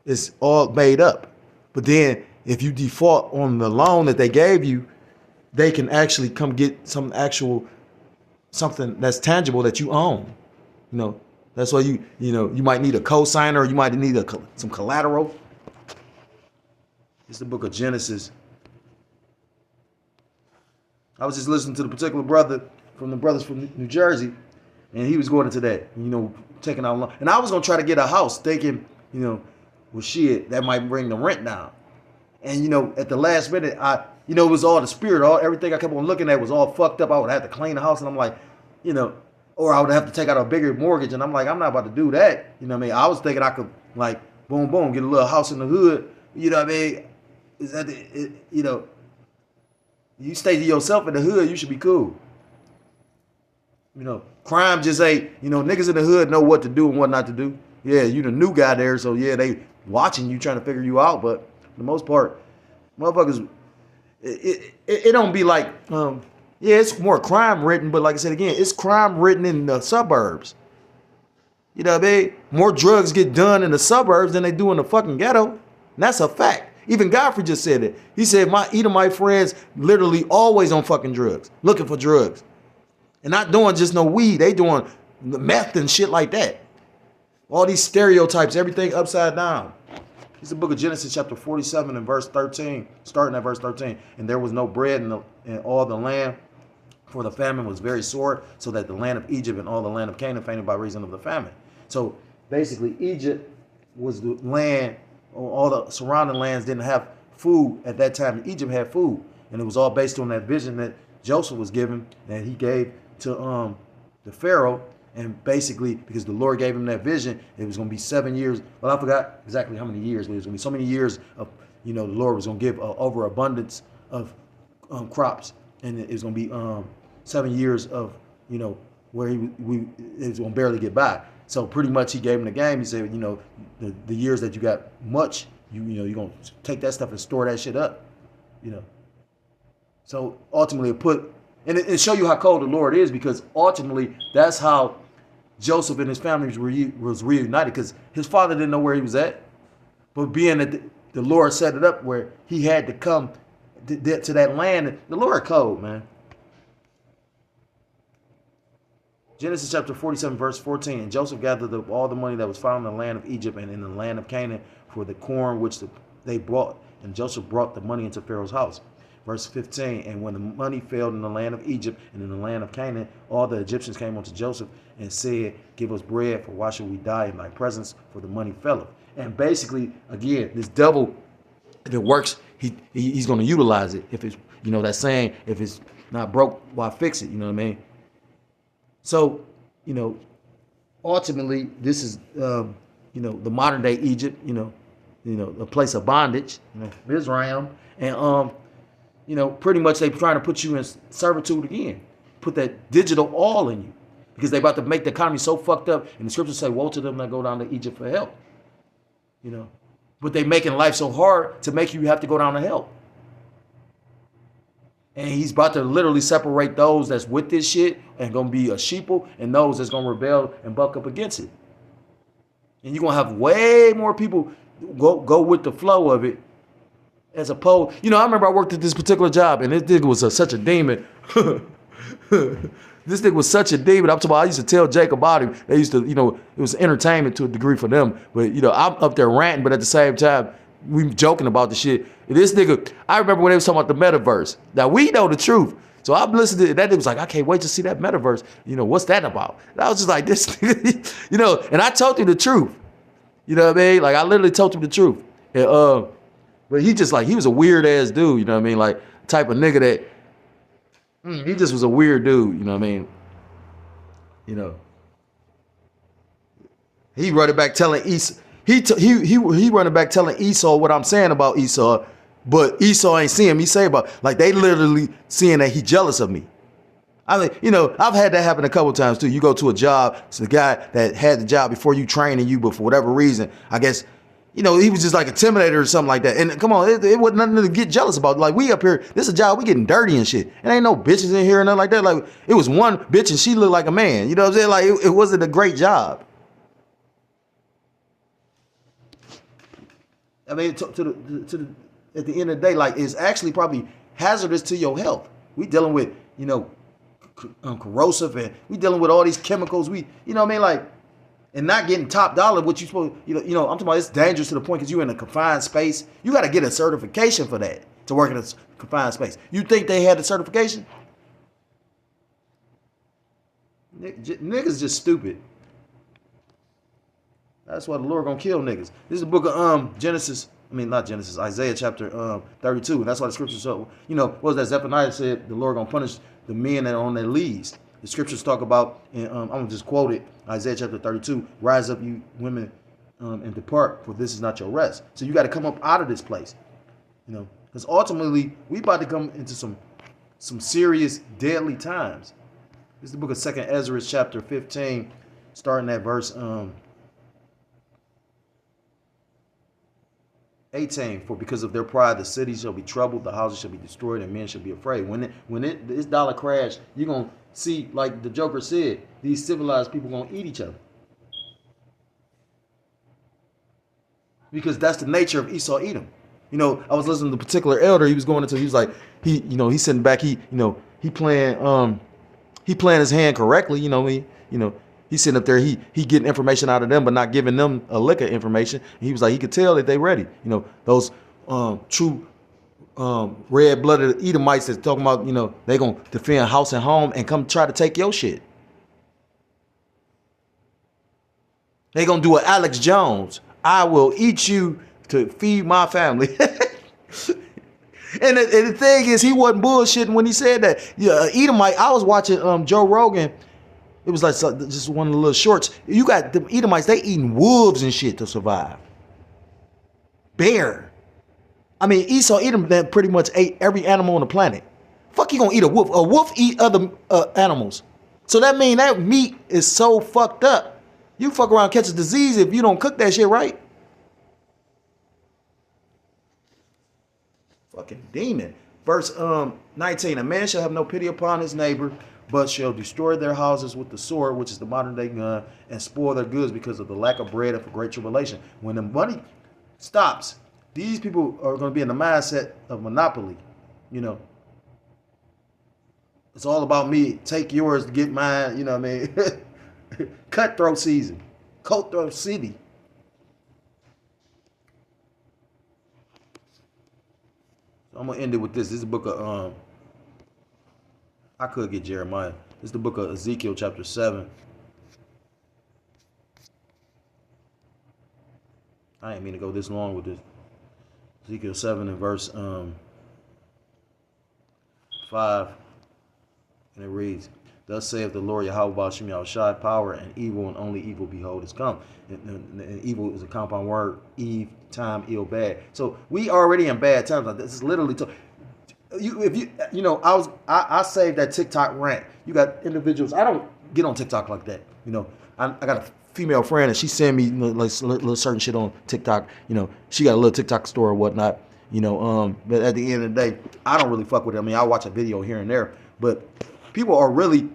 It's all made up. But then if you default on the loan that they gave you, they can actually come get something that's tangible that you own. That's why you might need a cosigner, or you might need some collateral. It's the book of Genesis. I was just listening to the particular brother from the brothers from New Jersey, and he was going into that, taking out a loan. And I was going to try to get a house thinking, well, shit, that might bring the rent down. And, at the last minute, it was all the spirit, everything I kept on looking at was all fucked up. I would have to clean the house, and I'm like, or I would have to take out a bigger mortgage, and I'm like, I'm not about to do that. I was thinking I could, boom, boom, get a little house in the hood. Is that you stay to yourself in the hood, you should be cool. Crime just ain't, niggas in the hood know what to do and what not to do. Yeah, you the new guy there, so yeah, they watching you, trying to figure you out, but for the most part, motherfuckers, it don't be like, it's more crime written, but like I said again, it's crime written in the suburbs. You know what I mean? More drugs get done in the suburbs than they do in the fucking ghetto. And that's a fact. Even Godfrey just said it. He said, my Edomite friends literally always on fucking drugs, looking for drugs. And not doing just no weed. They doing meth and shit like that. All these stereotypes, everything upside down. It's the book of Genesis chapter 47 and verse 13, starting at verse 13. "And there was no bread in all the land, for the famine was very sore, so that the land of Egypt and all the land of Canaan fainted by reason of the famine." So basically Egypt was the land, all the surrounding lands didn't have food at that time. Egypt had food, and it was all based on that vision that Joseph was given, and he gave to the Pharaoh. And basically, because the Lord gave him that vision, it was going to be 7 years. Well, I forgot exactly how many years, but it was going to be so many years of, the Lord was going to give overabundance of crops. And it was going to be 7 years of, where it was gonna barely get by. So pretty much he gave him the game. He said, the years that you got much, you're gonna take that stuff and store that shit up. So ultimately it show you how cold the Lord is, because ultimately that's how Joseph and his family was reunited, because his father didn't know where he was at. But being that the Lord set it up where he had to come to that land, the Lord cold, man. Genesis chapter 47, verse 14. And Joseph gathered up all the money that was found in the land of Egypt and in the land of Canaan for the corn which they brought. And Joseph brought the money into Pharaoh's house. Verse 15. And when the money failed in the land of Egypt and in the land of Canaan, all the Egyptians came unto Joseph and said, give us bread, for why should we die in thy presence? For the money faileth. And basically, again, this devil, if it works, he's going to utilize it. If it's, that saying, if it's not broke, why fix it? You know what I mean? So, ultimately, this is, the modern day Egypt, a place of bondage, Mizraim. And, pretty much they trying to put you in servitude again, put that digital all in you, because they about to make the economy so fucked up. And the scriptures say, woe to them that go down to Egypt for help, but they making life so hard to make you have to go down to help. And he's about to literally separate those that's with this shit and going to be a sheeple, and those that's going to rebel and buck up against it. And you're going to have way more people go with the flow of it, as opposed, I remember I worked at this particular job, and this nigga was such a demon. This nigga was such a demon. I'm talking about, I used to tell Jake about him. They used to, it was entertainment to a degree for them. But, I'm up there ranting, but at the same time, we joking about the shit. This nigga, I remember when they was talking about the metaverse. Now, we know the truth. So I'm listening to that. Nigga was like, I can't wait to see that metaverse. What's that about? And I was just like, this nigga, and I told him the truth. You know what I mean? Like, I literally told him the truth. And, but he just he was a weird ass dude. You know what I mean? Like, type of nigga that, he just was a weird dude. You know what I mean? He running back telling Esau. He running back telling Esau what I'm saying about Esau, but Esau ain't seeing me say about, like, they literally seeing that he jealous of me. I mean, I've had that happen a couple times too. You go to a job, it's the guy that had the job before you, training you, but for whatever reason, I guess, he was just like intimidated or something like that. And come on, it wasn't nothing to get jealous about. Like, we up here, this is a job, we getting dirty and shit. And ain't no bitches in here and nothing like that. Like, it was one bitch and she looked like a man. You know what I'm saying? Like, it wasn't a great job. I mean, at the end of the day, like, it's actually probably hazardous to your health. We dealing with, corrosive, and we dealing with all these chemicals. We, what I mean, like, and not getting top dollar. What you supposed, I'm talking about. It's dangerous to the point because you're in a confined space. You got to get a certification for that to work in a confined space. You think they had the certification? Niggas just stupid. That's why the Lord gonna kill niggas. This is the book of Isaiah chapter 32. And that's why the scriptures, what was that Zephaniah said, the Lord gonna punish the men that are on their leads. The scriptures talk about, and I'm gonna just quote it, Isaiah chapter 32, rise up you women and depart, for this is not your rest. So you got to come up out of this place, because ultimately we about to come into some serious deadly times. This is the book of 2nd Ezra chapter 15, starting at verse 18. For because of their pride, the city shall be troubled, the houses shall be destroyed, and men shall be afraid. When this dollar crash, you're gonna see, like the Joker said, these civilized people gonna eat each other, because that's the nature of Esau Edom. I was listening to a particular elder. He was like, he's sitting back. He playing his hand correctly. He's sitting up there, he getting information out of them, but not giving them a lick of information. And he was like, he could tell that they ready. Those true red-blooded Edomites that's talking about, they going to defend house and home and come try to take your shit. They going to do an Alex Jones. I will eat you to feed my family. And the thing is, he wasn't bullshitting when he said that. Edomite, I was watching Joe Rogan. It was like just one of the little shorts. You got the Edomites, they eating wolves and shit to survive. Bear. I mean, Esau Edom pretty much ate every animal on the planet. Fuck, you gonna eat a wolf? A wolf eat other animals. So that means that meat is so fucked up. You fuck around, catch a disease if you don't cook that shit right. Fucking demon. Verse 19, a man shall have no pity upon his neighbor, but shall destroy their houses with the sword, which is the modern day gun, and spoil their goods because of the lack of bread and for great tribulation. When the money stops, these people are going to be in the mindset of monopoly. You know, it's all about me. Take yours to get mine. You know what I mean? Cutthroat season. Cutthroat city. So I'm going to end it with this. This is the book of, I could get Jeremiah. This is the book of Ezekiel chapter 7. I ain't mean to go this long with this. Ezekiel 7 and verse 5. And it reads, thus saith the Lord Yahweh Ba'ashem Yahushai, power and evil, and only evil behold is come. And evil is a compound word, eve, time, ill, bad. So we already in bad times. Like this is literally I saved that TikTok rant. You got individuals. I don't get on TikTok like that. You know, I got a female friend and she send me like little certain shit on TikTok. You know, she got a little TikTok store or whatnot. You know, but at the end of the day, I don't really fuck with it. I mean, I watch a video here and there, but people are really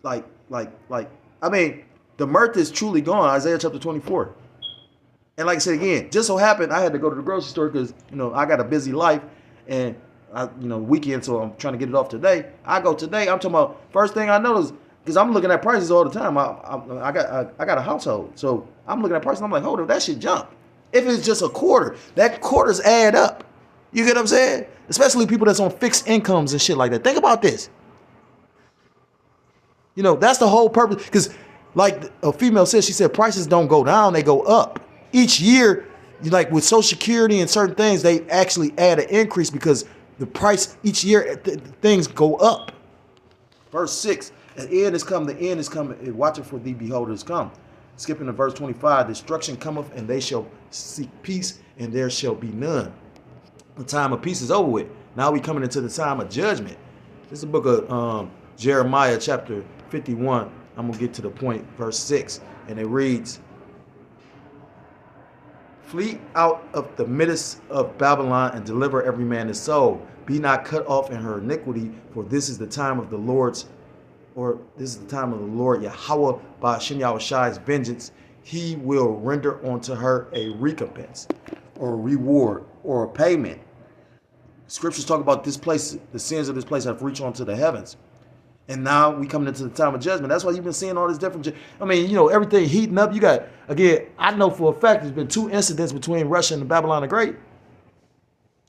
like, I mean, the mirth is truly gone. Isaiah chapter 24. And like I said again, just so happened I had to go to the grocery store because, you know, I got a busy life and weekend, so I'm trying to get it off today. I go today, I'm talking about, first thing I notice, because I'm looking at prices all the time. I got a household, so I'm looking at prices and I'm like, hold up, that shit jump. If it's just a quarter, that quarters add up. You get what I'm saying? Especially people that's on fixed incomes and shit like that. Think about this. You know, that's the whole purpose. Because like a female said, she said prices don't go down, they go up. Each year, like with Social Security and certain things, they actually add an increase because the price each year, things go up. Verse 6, the end is come, the end is coming. Watch it for thee, behold, it is come. Skipping to verse 25, destruction cometh, and they shall seek peace, and there shall be none. The time of peace is over with. Now we coming into the time of judgment. This is the book of Jeremiah chapter 51. I'm going to get to the point, verse 6. And it reads, flee out of the midst of Babylon and deliver every man his soul. Be not cut off in her iniquity, for this is the time of the Lord's, or this is the time of the Lord Yahweh Ba'ashem Yahushai's vengeance. He will render unto her a recompense, or a reward, or a payment. Scriptures talk about this place, the sins of this place have reached onto the heavens. And now we coming into the time of judgment. That's why you've been seeing all this different. I mean, you know, everything heating up. You got, again, I know for a fact there's been 2 incidents between Russia and Babylon the Great.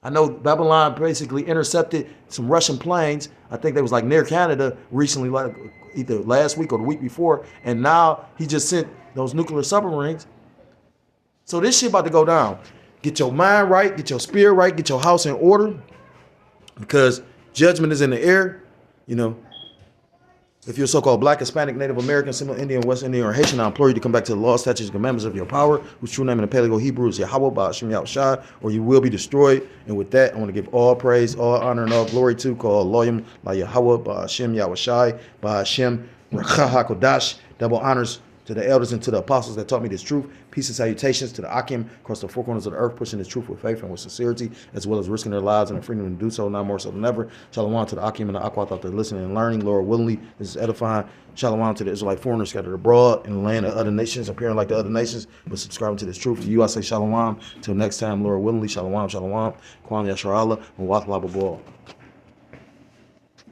I know Babylon basically intercepted some Russian planes. I think they was like near Canada recently, like either last week or the week before. And now he just sent those nuclear submarines. So this shit about to go down. Get your mind right, get your spirit right, get your house in order. Because judgment is in the air, you know. If you're so-called Black, Hispanic, Native American, Seminole Indian, West Indian, or Haitian, I implore you to come back to the law, statutes, and commandments of your power, whose true name in the Paleo-Hebrew is Yahweh Ba'ashem Yahushai, or you will be destroyed. And with that, I want to give all praise, all honor, and all glory to called Loyim La Yahweh Ba'ashem Yahushai Ba'ashem Rakha HaKodash. Double honors to the elders and to the apostles that taught me this truth. Peace and salutations to the Akim across the 4 corners of the earth, pushing this truth with faith and with sincerity, as well as risking their lives and the freedom to do so, now more so than ever. Shalom to the Akim and the Akwat out there listening and learning. Lord willingly, this is edifying. Shalom to the Israelite foreigners scattered abroad in the land of other nations, appearing like the other nations, but subscribing to this truth. To you, I say shalom. Till next time, Lord willingly, shalom, shalom. Kwan Yashar Allah, and Wath Lababal.